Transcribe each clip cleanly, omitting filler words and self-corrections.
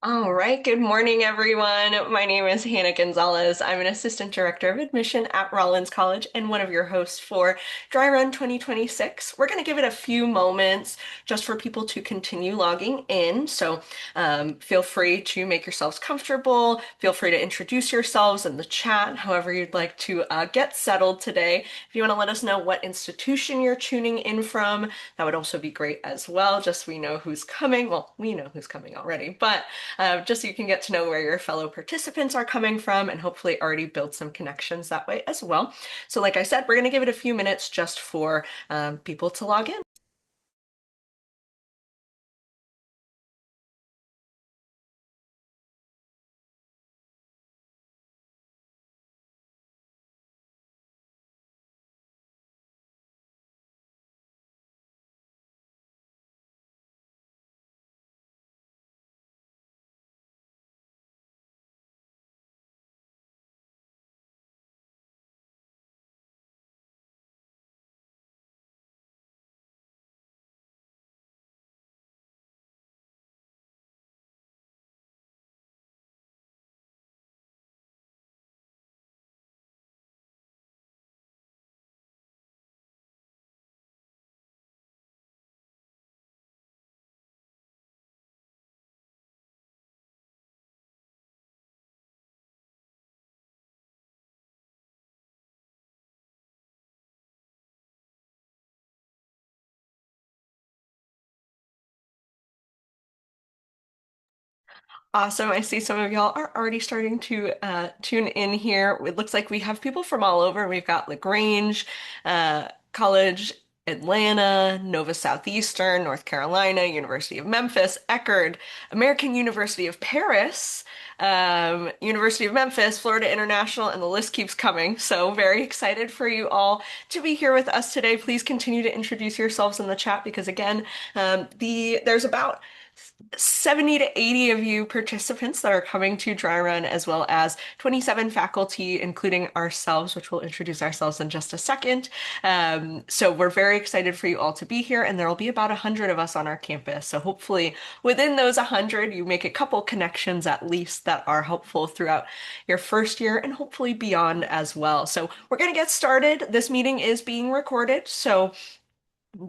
All right, good morning, everyone. My name is Hannah Gonzalez. I'm an assistant director of admission at Rollins College and one of your hosts for Dry Run 2026. We're going to give it a few moments just for people to continue logging in. So feel free to make yourselves comfortable. Feel free to introduce yourselves in the chat, however you'd like to get settled today. If you want to let us know what institution you're tuning in from, that would also be great as well, just so we know who's coming. Well, we know who's coming already, but just so you can get to know where your fellow participants are coming from and hopefully already build some connections that way as well. So like I said, we're going to give it a few minutes just for people to log in. Awesome. I see some of y'all are already starting to tune in here. It looks like we have people from all over. We've got LaGrange College, Atlanta, Nova Southeastern, North Carolina, University of Memphis, Eckerd, American University of Paris, University of Memphis, Florida International, and the list keeps coming. So very excited for you all to be here with us today. Please continue to introduce yourselves in the chat because again, there's about 70 to 80 of you participants that are coming to Dry Run, as well as 27 faculty, including ourselves, which we'll introduce ourselves in just a second. So we're very excited for you all to be here, and there will be about 100 of us on our campus. So hopefully within those 100, you make a couple connections at least that are helpful throughout your first year and hopefully beyond as well. So we're going to get started. This meeting is being recorded, so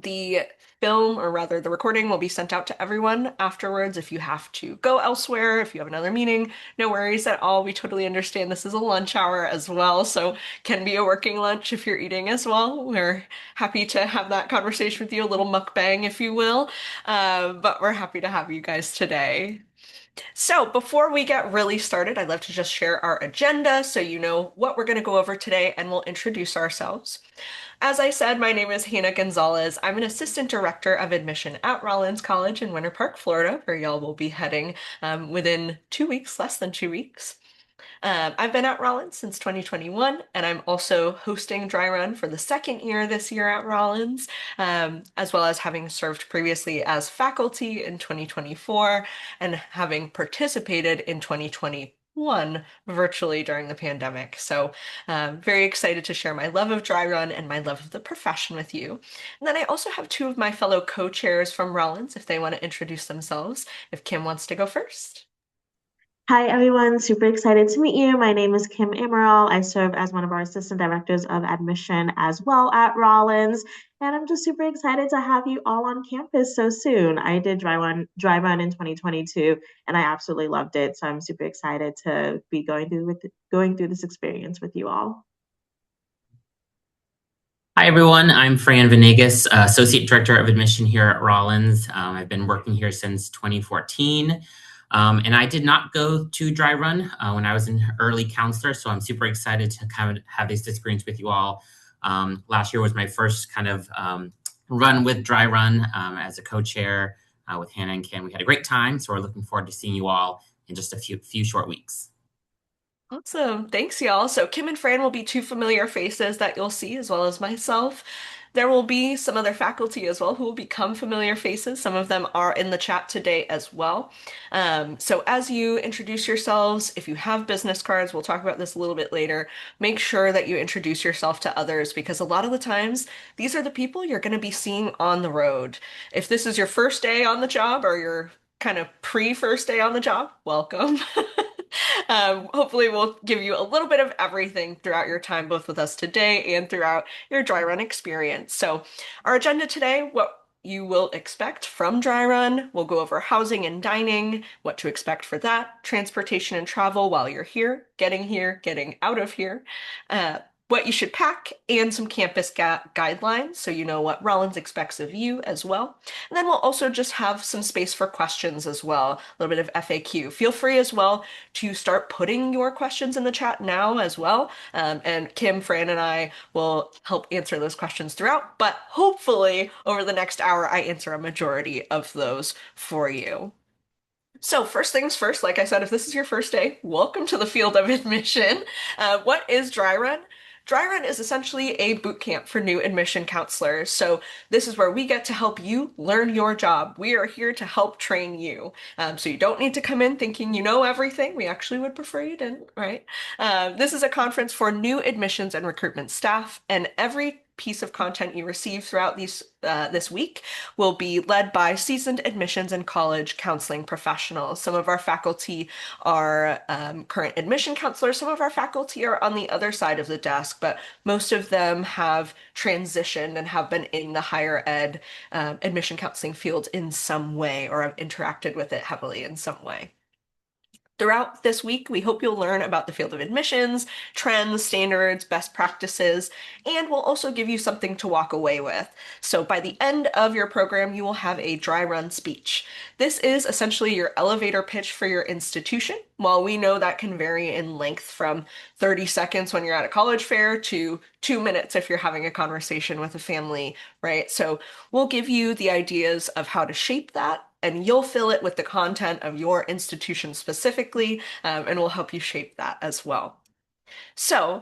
the film, or rather the recording, will be sent out to everyone afterwards. If you have to go elsewhere, if you have another meeting, no worries at all. We totally understand this is a lunch hour as well, so can be a working lunch if you're eating as well. We're happy to have that conversation with you, a little mukbang, if you will. But we're happy to have you guys today. So, before we get really started, I'd love to just share our agenda so you know what we're going to go over today and we'll introduce ourselves. As I said, my name is Hannah Gonzalez. I'm an assistant director of admission at Rollins College in Winter Park, Florida, where y'all will be heading within 2 weeks, less than 2 weeks. I've been at Rollins since 2021, and I'm also hosting Dry Run for the second year this year at Rollins, as well as having served previously as faculty in 2024 and having participated in 2021 virtually during the pandemic. So, very excited to share my love of Dry Run and my love of the profession with you. And then I also have two of my fellow co-chairs from Rollins if they want to introduce themselves, if Kim wants to go first. Hi, everyone. Super excited to meet you. My name is Kim Amaral. I serve as one of our assistant directors of admission as well at Rollins. And I'm just super excited to have you all on campus so soon. I did dry run in 2022, and I absolutely loved it. So I'm super excited to be going through this experience with you all. Hi, everyone. I'm Fran Venegas, Associate Director of Admission here at Rollins. I've been working here since 2014. And I did not go to Dry Run when I was an early counselor, so I'm super excited to kind of have this experience with you all. Last year was my first kind of run with Dry Run as a co-chair with Hannah and Kim. We had a great time, so we're looking forward to seeing you all in just a few short weeks. Awesome. Thanks, y'all. So Kim and Fran will be two familiar faces that you'll see, as well as myself. There will be some other faculty as well who will become familiar faces. Some of them are in the chat today as well. So as you introduce yourselves, if you have business cards, we'll talk about this a little bit later, make sure that you introduce yourself to others because a lot of the times, these are the people you're going to be seeing on the road. If this is your first day on the job or your kind of pre-first day on the job, welcome. Hopefully, we'll give you a little bit of everything throughout your time, both with us today and throughout your dry run experience. So, our agenda today, what you will expect from dry run. We'll go over housing and dining, what to expect for that, transportation and travel while you're here, getting out of here, what you should pack, and some campus guidelines so you know what Rollins expects of you as well. And then we'll also just have some space for questions as well, a little bit of FAQ. Feel free as well to start putting your questions in the chat now as well. And Kim, Fran, and I will help answer those questions throughout. But hopefully, over the next hour, I answer a majority of those for you. So, first things first, like I said, if this is your first day, welcome to the field of admission. What is dry run? Dry run is essentially a boot camp for new admission counselors. So, this is where we get to help you learn your job. We are here to help train you. So, you don't need to come in thinking you know everything. We actually would prefer you didn't, right? This is a conference for new admissions and recruitment staff, and every piece of content you receive throughout this week will be led by seasoned admissions and college counseling professionals. Some of our faculty are current admission counselors. Some of our faculty are on the other side of the desk, but most of them have transitioned and have been in the higher ed admission counseling field in some way or have interacted with it heavily in some way. Throughout this week, we hope you'll learn about the field of admissions, trends, standards, best practices, and we'll also give you something to walk away with. So by the end of your program, you will have a dry run speech. This is essentially your elevator pitch for your institution. While we know that can vary in length from 30 seconds when you're at a college fair to 2 minutes if you're having a conversation with a family, right? So we'll give you the ideas of how to shape that, and you'll fill it with the content of your institution specifically, and we'll help you shape that as well. So,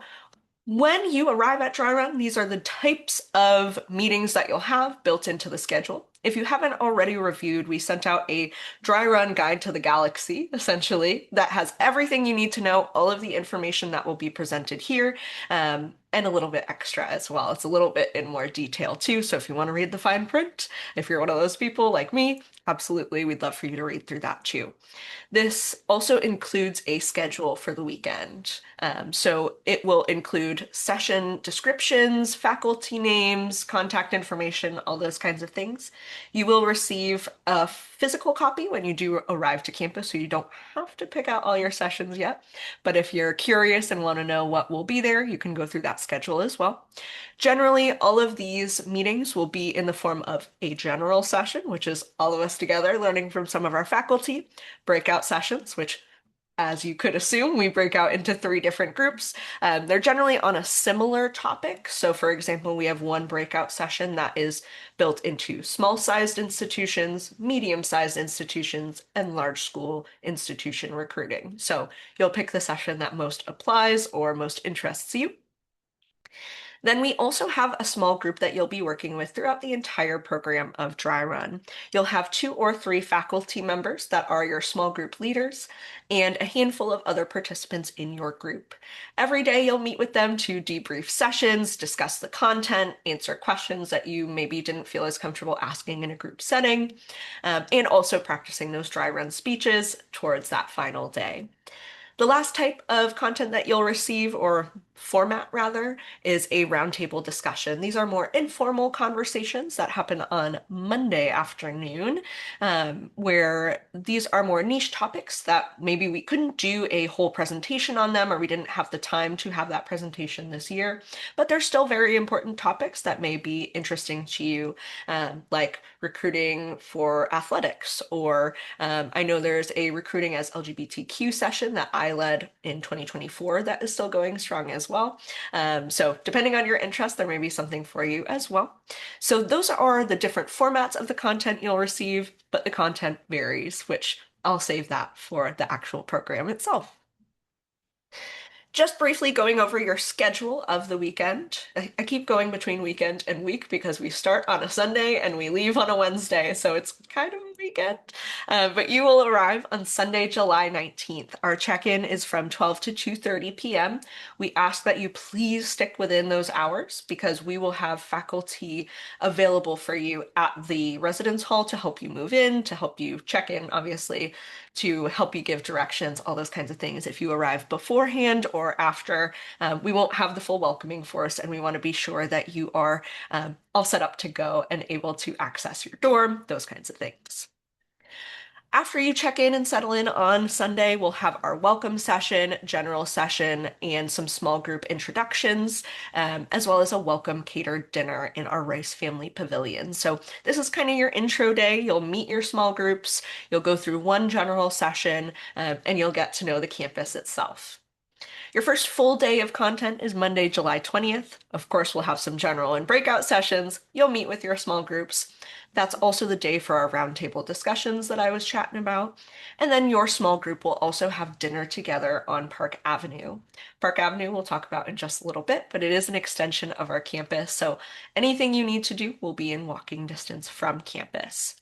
when you arrive at Dry Run, these are the types of meetings that you'll have built into the schedule. If you haven't already reviewed, we sent out a Dry Run guide to the galaxy, essentially, that has everything you need to know, all of the information that will be presented here, and a little bit extra as well. It's a little bit in more detail too, so if you want to read the fine print, if you're one of those people like me, absolutely, we'd love for you to read through that too. This also includes a schedule for the weekend. So it will include session descriptions, faculty names, contact information, all those kinds of things. You will receive a physical copy when you do arrive to campus, so you don't have to pick out all your sessions yet. But if you're curious and want to know what will be there, you can go through that schedule as well. Generally, all of these meetings will be in the form of a general session, which is all of us together learning from some of our faculty, breakout sessions, which, as you could assume, we break out into 3 different groups. They're generally on a similar topic. So, for example, we have one breakout session that is built into small-sized institutions, medium-sized institutions, and large school institution recruiting. So you'll pick the session that most applies or most interests you. Then we also have a small group that you'll be working with throughout the entire program of Dry Run. You'll have 2 or 3 faculty members that are your small group leaders and a handful of other participants in your group. Every day you'll meet with them to debrief sessions, discuss the content, answer questions that you maybe didn't feel as comfortable asking in a group setting, and also practicing those Dry Run speeches towards that final day. The last type of content that you'll receive, or format rather, is a roundtable discussion. These are more informal conversations that happen on Monday afternoon, where these are more niche topics that maybe we couldn't do a whole presentation on them, or we didn't have the time to have that presentation this year, but they're still very important topics that may be interesting to you, like recruiting for athletics, or I know there's a recruiting as LGBTQ session that I led in 2024 that is still going strong as well. So depending on your interest, there may be something for you as well. So those are the different formats of the content you'll receive, but the content varies, which I'll save that for the actual program itself. Just briefly going over your schedule of the weekend. I keep going between weekend and week because we start on a Sunday and we leave on a Wednesday, so it's kind of a weekend. But you will arrive on Sunday, July 19th. Our check-in is from 12 to 2:30 p.m. We ask that you please stick within those hours because we will have faculty available for you at the residence hall to help you move in, to help you check in, obviously, to help you give directions, all those kinds of things. If you arrive beforehand or after, we won't have the full welcoming force, and we want to be sure that you are all set up to go and able to access your dorm, those kinds of things. After you check in and settle in on Sunday, we'll have our welcome session, general session, and some small group introductions, as well as a welcome catered dinner in our Rice Family Pavilion. So this is kind of your intro day. You'll meet your small groups, you'll go through one general session, and you'll get to know the campus itself. Your first full day of content is Monday, July 20th. Of course, we'll have some general and breakout sessions. You'll meet with your small groups. That's also the day for our roundtable discussions that I was chatting about. And then your small group will also have dinner together on Park Avenue. Park Avenue we'll talk about in just a little bit, but it is an extension of our campus, so anything you need to do will be in walking distance from campus.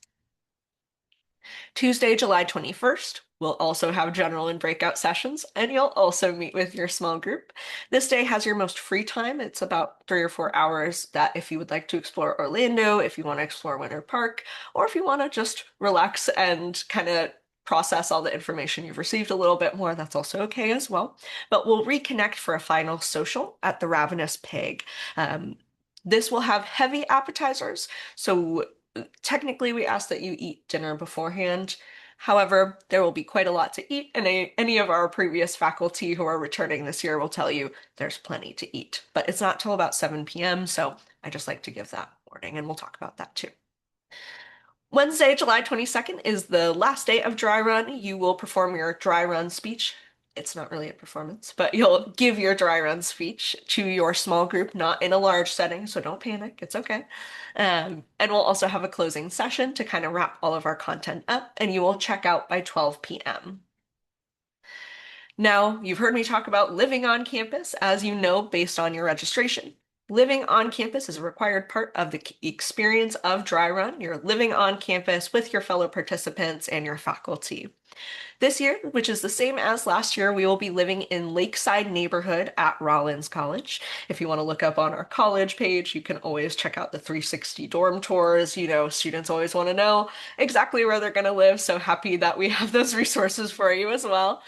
Tuesday, July 21st, we'll also have general and breakout sessions, and you'll also meet with your small group. This day has your most free time. It's about 3 or 4 hours that if you would like to explore Orlando, if you want to explore Winter Park, or if you want to just relax and kind of process all the information you've received a little bit more, that's also okay as well. But we'll reconnect for a final social at the Ravenous Pig. This will have heavy appetizers, so technically we ask that you eat dinner beforehand. However, there will be quite a lot to eat, and any of our previous faculty who are returning this year will tell you there's plenty to eat. But it's not till about 7 p.m., so I just like to give that warning, and we'll talk about that too. Wednesday, July 22nd is the last day of dry run. You will perform your dry run speech. It's not really a performance, but you'll give your dry run speech to your small group, not in a large setting, so don't panic. It's okay. And we'll also have a closing session to kind of wrap all of our content up, and you will check out by 12 p.m. Now, you've heard me talk about living on campus, as you know, based on your registration. Living on campus is a required part of the experience of Dry Run. You're living on campus with your fellow participants and your faculty. This year, which is the same as last year, we will be living in Lakeside neighborhood at Rollins College. If you want to look up on our college page, you can always check out the 360 dorm tours. You know, students always want to know exactly where they're going to live, so happy that we have those resources for you as well.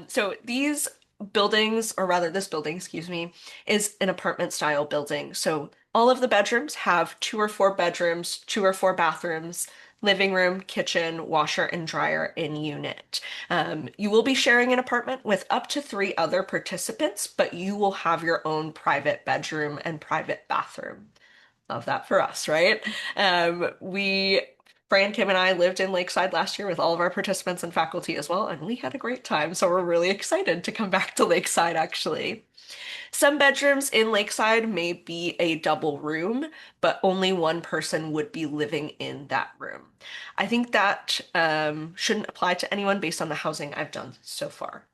So these buildings, or rather this building, excuse me, is an apartment style building. So all of the bedrooms have 2 or 4 bedrooms, 2 or 4 bathrooms, living room, kitchen, washer, and dryer in unit. You will be sharing an apartment with up to 3 other participants, but you will have your own private bedroom and private bathroom. Love that for us, right? Fran, Kim, and I lived in Lakeside last year with all of our participants and faculty as well, and we had a great time. So we're really excited to come back to Lakeside, actually. Some bedrooms in Lakeside may be a double room, but only one person would be living in that room. I think that shouldn't apply to anyone based on the housing I've done so far.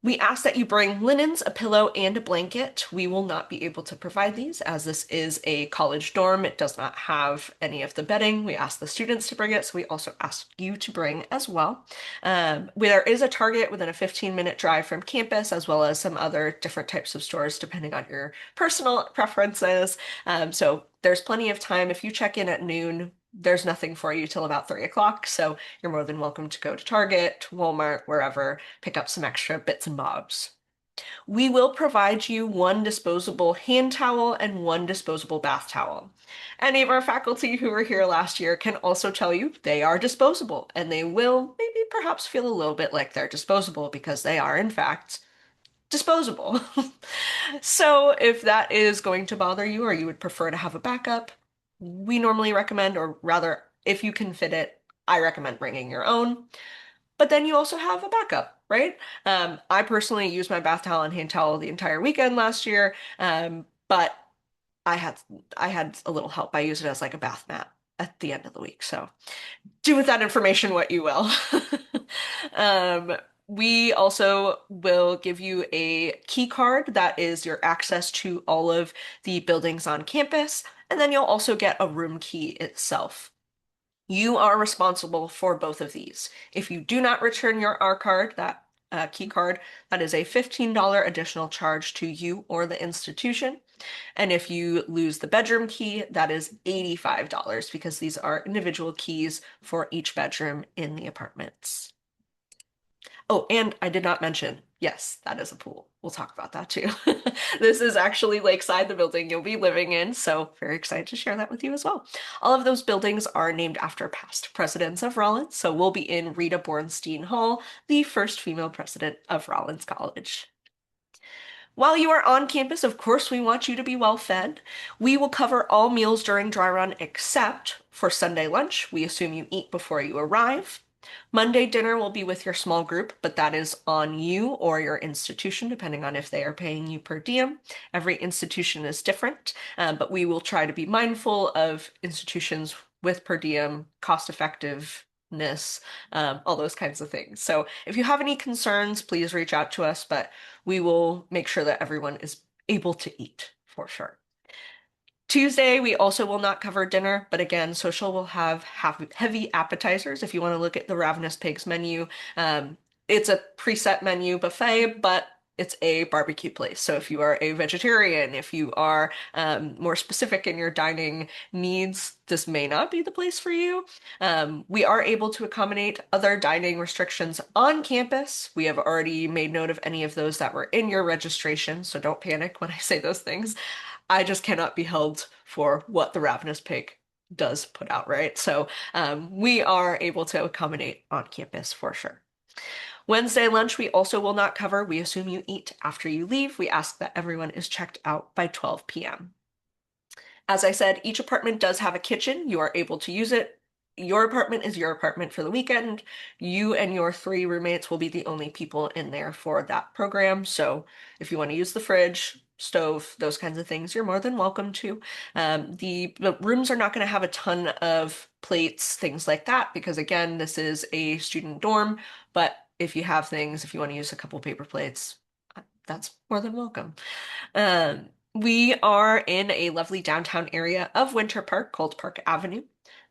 We ask that you bring linens, a pillow, and a blanket. We will not be able to provide these as this is a college dorm. It does not have any of the bedding. We ask the students to bring it, so we also ask you to bring as well. There is a Target within a 15-minute drive from campus, as well as some other different types of stores depending on your personal preferences. So there's plenty of time. If you check in at noon, there's nothing for you till about 3 o'clock, so you're more than welcome to go to Target, Walmart, wherever, pick up some extra bits and bobs. We will provide you 1 disposable hand towel and 1 disposable bath towel. Any of our faculty who were here last year can also tell you they are disposable, and they will maybe perhaps feel a little bit like they're disposable because they are, in fact, disposable. So if that is going to bother you or you would prefer to have a backup, we normally recommend, or rather, if you can fit it, I recommend bringing your own. But then you also have a backup, right? I personally used my bath towel and hand towel the entire weekend last year, but I had a little help. I used it as like a bath mat at the end of the week. So do with that information what you will. We also will give you a key card that is your access to all of the buildings on campus, and then you'll also get a room key itself. You are responsible for both of these. If you do not return your R card, that key card, that is a $15 additional charge to you or the institution. And if you lose the bedroom key, that is $85 because these are individual keys for each bedroom in the apartments. Oh, and I did not mention, yes, that is a pool. We'll talk about that too. This is actually lakeside, the building you'll be living in, so very excited to share that with you as well. All of those buildings are named after past presidents of Rollins, so we'll be in Rita Bornstein Hall, the first female president of Rollins College. While you are on campus, of course, we want you to be well fed. We will cover all meals during dry run except for Sunday lunch. We assume you eat before you arrive. Monday dinner will be with your small group, but that is on you or your institution, depending on if they are paying you per diem. Every institution is different, but we will try to be mindful of institutions with per diem, cost effectiveness, all those kinds of things. So if you have any concerns, please reach out to us, but we will make sure that everyone is able to eat for sure. Tuesday, we also will not cover dinner, but again, social will have heavy appetizers. If you want to look at the Ravenous Pigs menu, it's a preset menu buffet, but it's a barbecue place. So if you are a vegetarian, if you are more specific in your dining needs, this may not be the place for you. We are able to accommodate other dining restrictions on campus. We have already made note of any of those that were in your registration, so don't panic when I say those things. I just cannot be held for what the Ravenous Pig does put out, right? So we are able to accommodate on campus for sure. Wednesday lunch we also will not cover. We assume you eat after you leave. We ask that everyone is checked out by 12 p.m. As I said, each apartment does have a kitchen. You are able to use it. Your apartment is your apartment for the weekend. You and your 3 roommates will be the only people in there for that program. So if you want to use the fridge, stove, those kinds of things, you're more than welcome to. The rooms are not going to have a ton of plates, things like that, because again, this is a student dorm. But if you have things, if you want to use a couple paper plates, that's more than welcome. We are in a lovely downtown area of Winter Park called Park Avenue.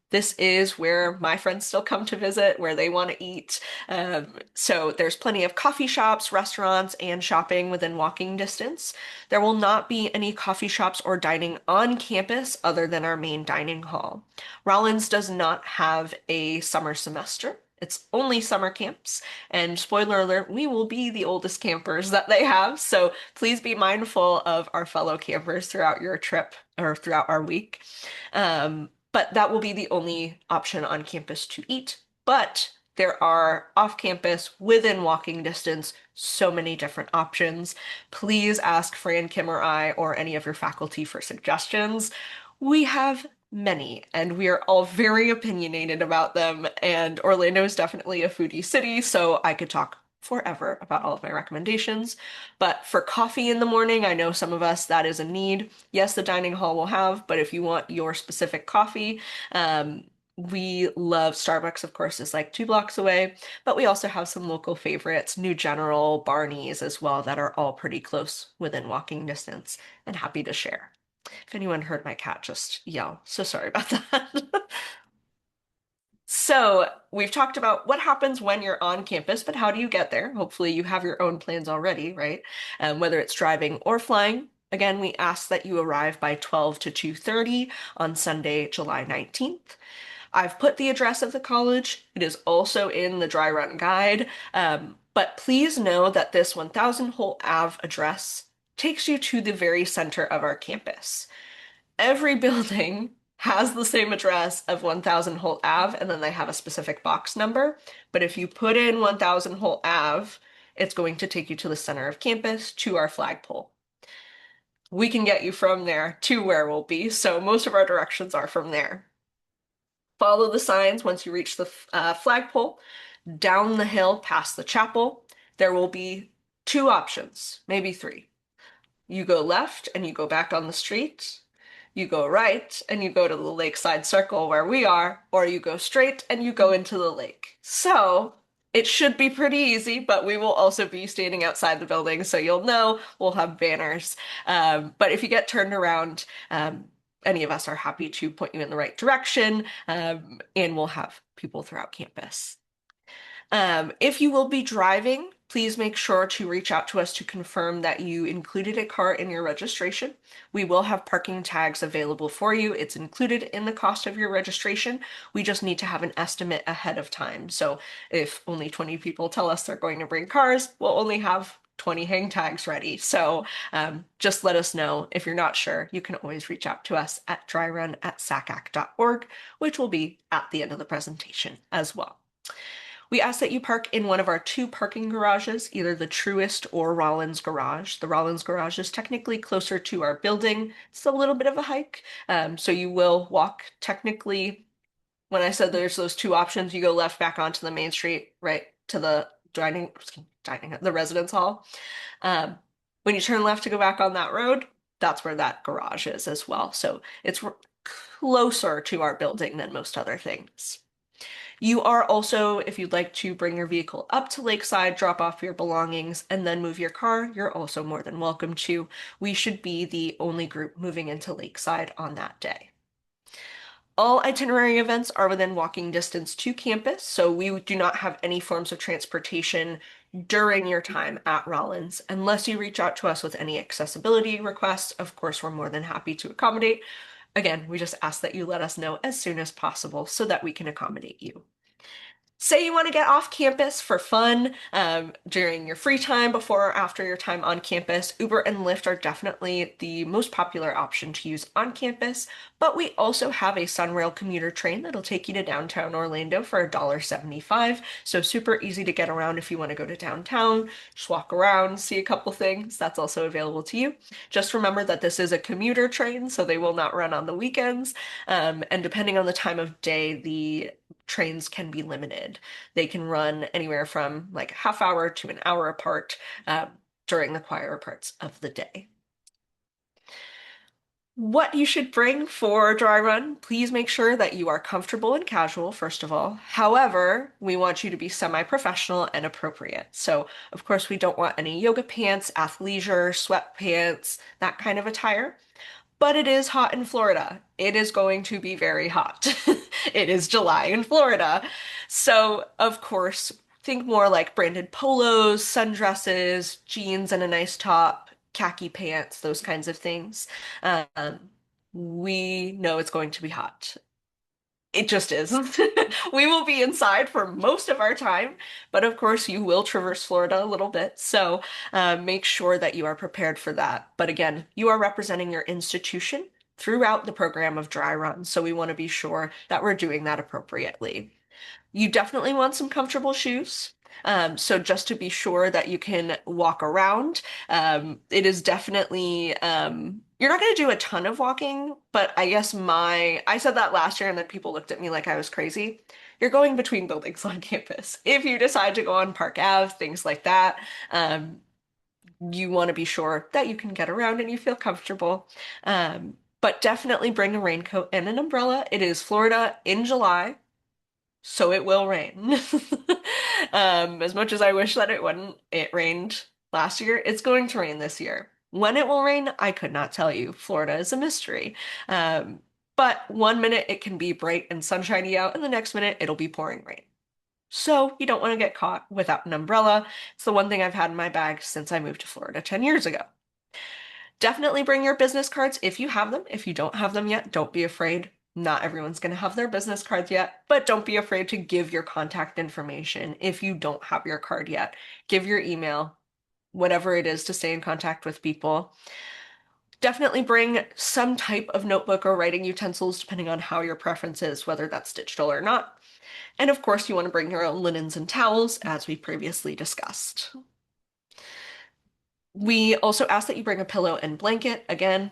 This is where my friends still come to visit, where they want to eat. So there's plenty of coffee shops, restaurants, and shopping within walking distance. There will not be any coffee shops or dining on campus other than our main dining hall. Rollins does not have a summer semester. It's only summer camps, and spoiler alert, we will be the oldest campers that they have, so please be mindful of our fellow campers throughout your trip or throughout our week. But that will be the only option on campus to eat. But there are off campus, within walking distance, so many different options. Please ask Fran, Kim, or I, or any of your faculty for suggestions. We have many, and we are all very opinionated about them. And Orlando is definitely a foodie city, so I could talk forever about all of my recommendations. But for coffee in the morning, I know some of us that is a need. Yes, the dining hall will have, but if you want your specific coffee, we love Starbucks, of course, is like 2 blocks away, but we also have some local favorites, New General, Barney's as well, that are all pretty close within walking distance and happy to share. If anyone heard my cat just yell, so sorry about that. So we've talked about what happens when you're on campus, but how do you get there? Hopefully you have your own plans already, right? Whether it's driving or flying. Again, we ask that you arrive by 12 to 2:30 on Sunday, July 19th. I've put the address of the college. It is also in the dry run guide. But please know that this 1000 Holt Ave address takes you to the very center of our campus. Every building has the same address of 1000 Holt Ave, and then they have a specific box number. But if you put in 1000 Holt Ave, it's going to take you to the center of campus to our flagpole. We can get you from there to where we'll be, so most of our directions are from there. Follow the signs once you reach the flagpole. Down the hill past the chapel, there will be 2 options, maybe 3. You go left and you go back on the street. You go right and you go to the lakeside circle where we are, or you go straight and you go into the lake. So it should be pretty easy, but we will also be standing outside the building, so you'll know we'll have banners. But if you get turned around, any of us are happy to point you in the right direction, and we'll have people throughout campus. If you will be driving, please make sure to reach out to us to confirm that you included a car in your registration. We will have parking tags available for you. It's included in the cost of your registration. We just need to have an estimate ahead of time. So if only 20 people tell us they're going to bring cars, we'll only have 20 hang tags ready. So just let us know. If you're not sure, you can always reach out to us at dryrun@sacac.org, which will be at the end of the presentation as well. We ask that you park in one of our 2 parking garages, either the Truist or Rollins garage. The Rollins garage is technically closer to our building. It's a little bit of a hike, so you will walk technically. When I said there's those 2 options, you go left back onto the main street, right to the the residence hall. When you turn left to go back on that road, that's where that garage is as well. So it's closer to our building than most other things. You are also, if you'd like to bring your vehicle up to Lakeside, drop off your belongings, and then move your car, you're also more than welcome to. We should be the only group moving into Lakeside on that day. All itinerary events are within walking distance to campus, so we do not have any forms of transportation during your time at Rollins. Unless you reach out to us with any accessibility requests, of course, we're more than happy to accommodate. Again, we just ask that you let us know as soon as possible so that we can accommodate you. Say you want to get off campus for fun during your free time, before or after your time on campus. Uber and Lyft are definitely the most popular option to use on campus, but we also have a Sunrail commuter train that'll take you to downtown Orlando for $1.75. So super easy to get around if you want to go to downtown, just walk around, see a couple things. That's also available to you. Just remember that this is a commuter train, so they will not run on the weekends. And depending on the time of day, the trains can be limited. They can run anywhere from like a half hour to an hour apart during the quieter parts of the day. What you should bring for dry run, please make sure that you are comfortable and casual, first of all. However, we want you to be semi-professional and appropriate. So, of course, we don't want any yoga pants, athleisure, sweatpants, that kind of attire. But it is hot in Florida. It is going to be very hot. It is July in Florida. So, of course, think more like branded polos, sundresses, jeans and a nice top, khaki pants, those kinds of things. Um, we know it's going to be hot. It just is. We will be inside for most of our time, but of course, you will traverse Florida a little bit. So make sure that you are prepared for that. But again, you are representing your institution throughout the program of dry run. So we want to be sure that we're doing that appropriately. You definitely want some comfortable shoes. So just to be sure that you can walk around, it is definitely, you're not going to do a ton of walking, but I guess I said that last year and then people looked at me like I was crazy. You're going between buildings on campus. If you decide to go on Park Ave, things like that, you want to be sure that you can get around and you feel comfortable. But definitely bring a raincoat and an umbrella. It is Florida in July. So it will rain. As much as I wish that it wouldn't, it rained last year. It's going to rain this year. When it will rain, I could not tell you. Florida is a mystery. But one minute it can be bright and sunshiny out, and the next minute it'll be pouring rain. So you don't want to get caught without an umbrella. It's the one thing I've had in my bag since I moved to Florida 10 years ago. Definitely bring your business cards if you have them. If you don't have them yet, don't be afraid. Not everyone's going to have their business cards yet, but don't be afraid to give your contact information if you don't have your card yet. Give your email, whatever it is to stay in contact with people. Definitely bring some type of notebook or writing utensils, depending on how your preference is, whether that's digital or not. And of course, you want to bring your own linens and towels, as we previously discussed. We also ask that you bring a pillow and blanket. Again,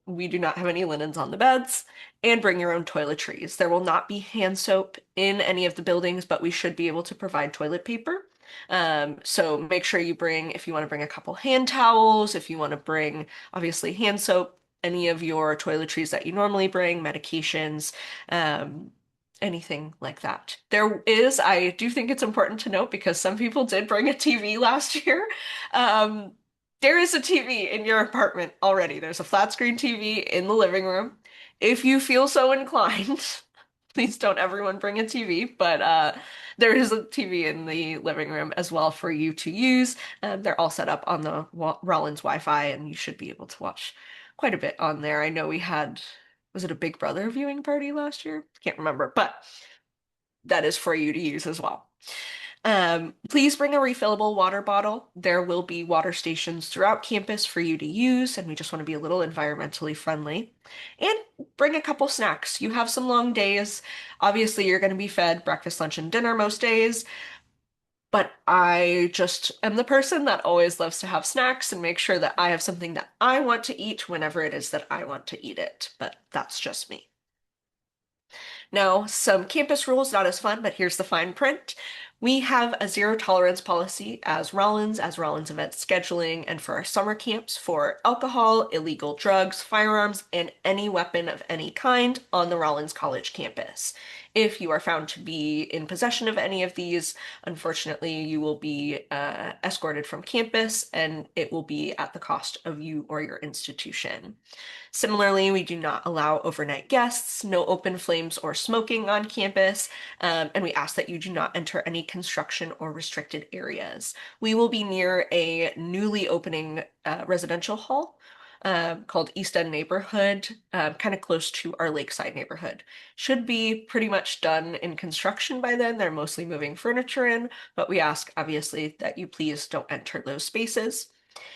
we do not have any linens on the beds, and bring your own toiletries. There will not be hand soap in any of the buildings, but we should be able to provide toilet paper. So make sure you bring, if you want to bring a couple hand towels, if you want to bring, obviously, hand soap, any of your toiletries that you normally bring, medications, anything like that. I do think it's important to note because some people did bring a TV last year. There is a TV in your apartment already. There's a flat screen TV in the living room. If you feel so inclined, please don't everyone bring a TV, but there is a TV in the living room as well for you to use. They're all set up on the Rollins Wi-Fi, and you should be able to watch quite a bit on there. I know we had, was it a Big Brother viewing party last year? Can't remember, but that is for you to use as well. Please bring a refillable water bottle. There will be water stations throughout campus for you to use, and we just want to be a little environmentally friendly. And bring a couple snacks. You have some long days. Obviously, you're going to be fed breakfast, lunch, and dinner most days, but I just am the person that always loves to have snacks and make sure that I have something that I want to eat whenever it is that I want to eat it. But that's just me. Now, some campus rules, not as fun, but here's the fine print. We have a zero tolerance policy as Rollins event scheduling, and for our summer camps for alcohol, illegal drugs, firearms, and any weapon of any kind on the Rollins College campus. If you are found to be in possession of any of these, unfortunately, you will be escorted from campus, and it will be at the cost of you or your institution. Similarly, we do not allow overnight guests, no open flames or smoking on campus, and we ask that you do not enter any construction or restricted areas. We will be near a newly opening residential hall called East End Neighborhood, kind of close to our Lakeside neighborhood. Should be pretty much done in construction by then. They're mostly moving furniture in, but we ask, obviously, that you please don't enter those spaces.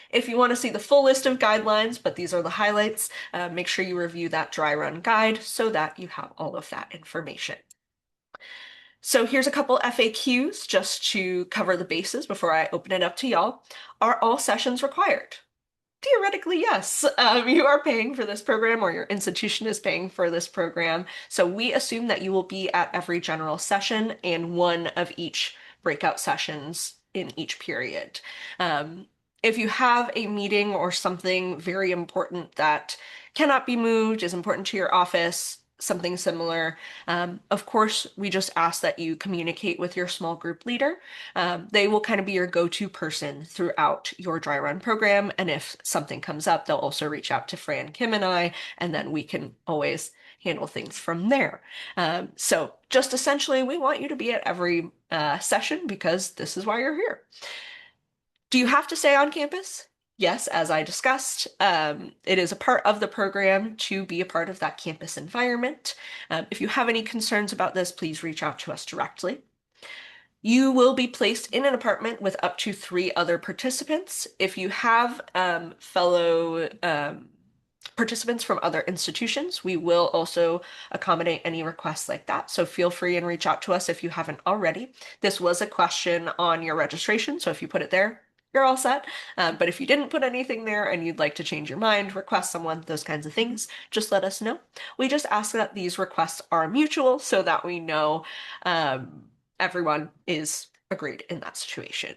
If you want to see the full list of guidelines, but these are the highlights, make sure you review that dry run guide so that you have all of that information. So here's a couple FAQs just to cover the bases before I open it up to y'all. Are all sessions required? Theoretically, yes. You are paying for this program, or your institution is paying for this program. So we assume that you will be at every general session and one of each breakout sessions in each period. If you have a meeting or something very important that cannot be moved, is important to your office, something similar, of course, we just ask that you communicate with your small group leader. They will kind of be your go-to person throughout your dry run program. And if something comes up, they'll also reach out to Fran, Kim, and I, and then we can always handle things from there. So just essentially, we want you to be at every session because this is why you're here. Do you have to stay on campus? Yes, as I discussed, it is a part of the program to be a part of that campus environment. If you have any concerns about this, please reach out to us directly. You will be placed in an apartment with up to 3 other participants. If you have fellow participants from other institutions, we will also accommodate any requests like that. So feel free and reach out to us if you haven't already. This was a question on your registration, so if you put it there, you're all set. But if you didn't put anything there and you'd like to change your mind, request someone, those kinds of things, just let us know. We just ask that these requests are mutual so that we know everyone is agreed in that situation.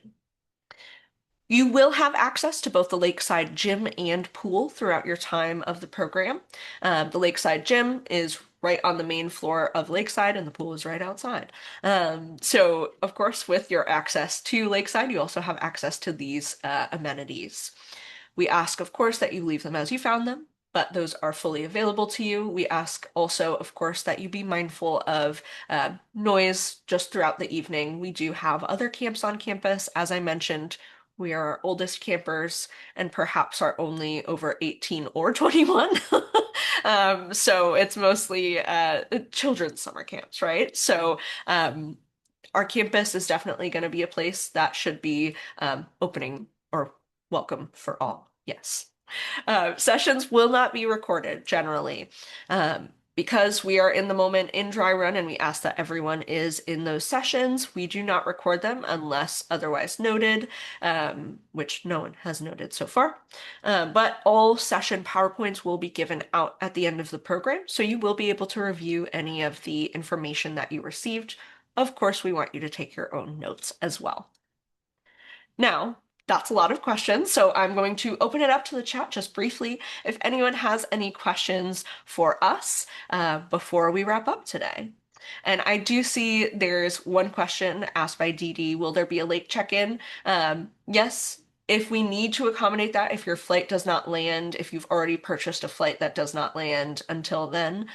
You will have access to both the Lakeside Gym and pool throughout your time of the program. The Lakeside Gym is right on the main floor of Lakeside, and the pool is right outside. So, of course, with your access to Lakeside, you also have access to these amenities. We ask, of course, that you leave them as you found them, but those are fully available to you. We ask also, of course, that you be mindful of noise just throughout the evening. We do have other camps on campus. As I mentioned, we are our oldest campers and perhaps are only over 18 or 21. So it's mostly children's summer camps, right? So our campus is definitely going to be a place that should be opening or welcome for all. Yes. Sessions will not be recorded generally. Because we are in the moment in dry run and we ask that everyone is in those sessions, we do not record them unless otherwise noted, which no one has noted so far. But all session PowerPoints will be given out at the end of the program, so you will be able to review any of the information that you received. Of course, we want you to take your own notes as well. Now, that's a lot of questions, so I'm going to open it up to the chat just briefly if anyone has any questions for us before we wrap up today. And I do see there's one question asked by Dee Dee, will there be a late check-in? Yes, If we need to accommodate that, if your flight does not land, if you've already purchased a flight that does not land until then,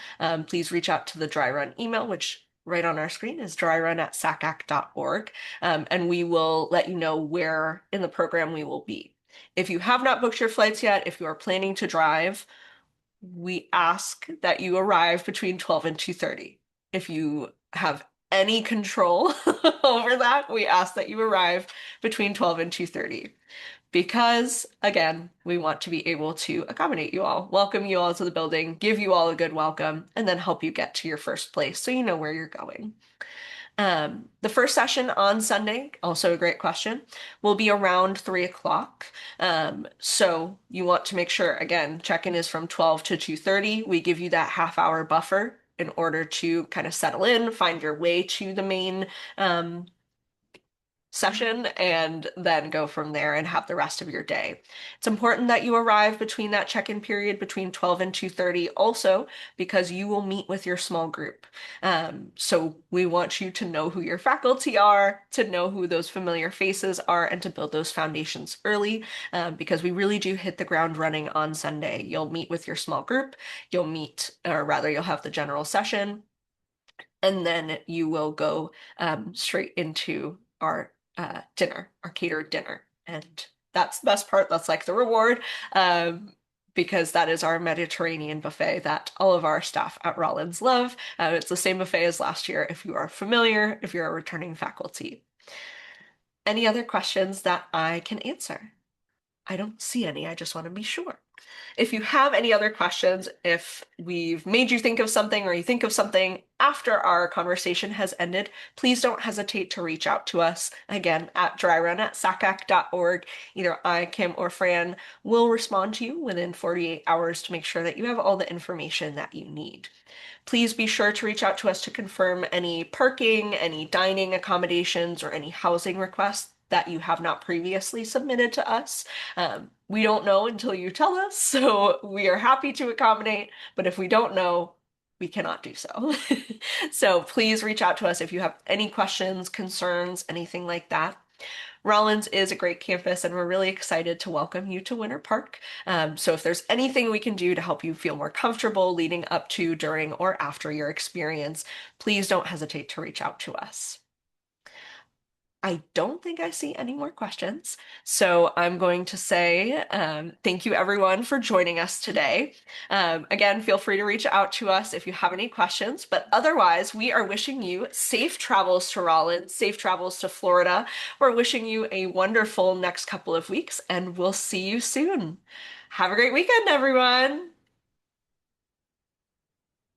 please reach out to the dry run email, which right on our screen is dryrun@sacac.org, and we will let you know where in the program we will be. If you have not booked your flights yet, if you are planning to drive, we ask that you arrive between 12 and 2:30. If you have any control over that, we ask that you arrive between 12 and 2:30 because, again, we want to be able to accommodate you all, welcome you all to the building, give you all a good welcome, and then help you get to your first place so you know where you're going. The first session on Sunday, also a great question, will be around 3 o'clock. So you want to make sure, again, check-in is from 12 to 2:30. We give you that half-hour buffer in order to kind of settle in, find your way to the main session, and then go from there and have the rest of your day. It's important that you arrive between that check-in period between 12 and 2:30 also because you will meet with your small group. So we want you to know who your faculty are, to know who those familiar faces are, and to build those foundations early because we really do hit the ground running on Sunday. You'll meet with your small group, you'll meet, or rather you'll have the general session, and then you will go straight into our dinner, our catered dinner. And that's the best part. That's like the reward, because that is our Mediterranean buffet that all of our staff at Rollins love. It's the same buffet as last year if you are familiar, if you're a returning faculty. Any other questions that I can answer? I don't see any. I just want to be sure. If you have any other questions, if we've made you think of something or you think of something after our conversation has ended, please don't hesitate to reach out to us again at dryrun@sacac.org. Either I, Kim, or Fran will respond to you within 48 hours to make sure that you have all the information that you need. Please be sure to reach out to us to confirm any parking, any dining accommodations, or any housing requests that you have not previously submitted to us. We don't know until you tell us, so we are happy to accommodate, but if we don't know, we cannot do so. So please reach out to us if you have any questions, concerns, anything like that. Rollins is a great campus, and we're really excited to welcome you to Winter Park. So if there's anything we can do to help you feel more comfortable leading up to, during, or after your experience, please don't hesitate to reach out to us. I don't think I see any more questions. So I'm going to say thank you everyone for joining us today. Again, feel free to reach out to us if you have any questions, but otherwise we are wishing you safe travels to Rollins, safe travels to Florida. We're wishing you a wonderful next couple of weeks and we'll see you soon. Have a great weekend, everyone.